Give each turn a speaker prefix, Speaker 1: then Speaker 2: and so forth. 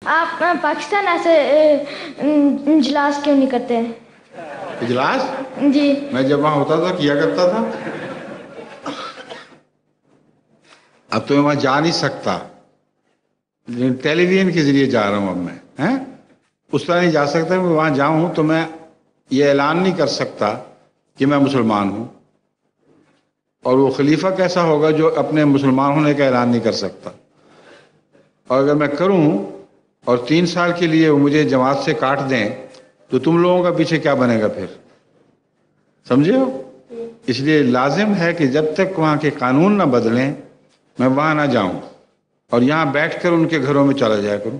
Speaker 1: آپ پاکستان ایسے اجلاس کیوں نہیں کرتے؟
Speaker 2: اجلاس؟
Speaker 1: جی
Speaker 2: میں جب وہاں ہوتا تھا کیا کرتا تھا. اب تو میں وہاں جا نہیں سکتا، ٹیلی ویژن کے ذریعے جا رہا ہوں اب میں. اس طرح نہیں جا سکتا. میں وہاں جاؤں تو میں یہ اعلان نہیں کر سکتا کہ میں مسلمان ہوں، اور وہ خلیفہ کیسا ہوگا جو اپنے مسلمان ہونے کا اعلان نہیں کر سکتا. اور اگر میں کروں اور 3 سال کے لیے وہ مجھے جماعت سے کاٹ دیں تو تم لوگوں کا پیچھے کیا بنے گا پھر؟ سمجھے ہو؟ اس لیے لازم ہے کہ جب تک وہاں کے قانون نہ بدلیں میں وہاں نہ جاؤں، اور یہاں بیٹھ کر ان کے گھروں میں چلا جایا کروں.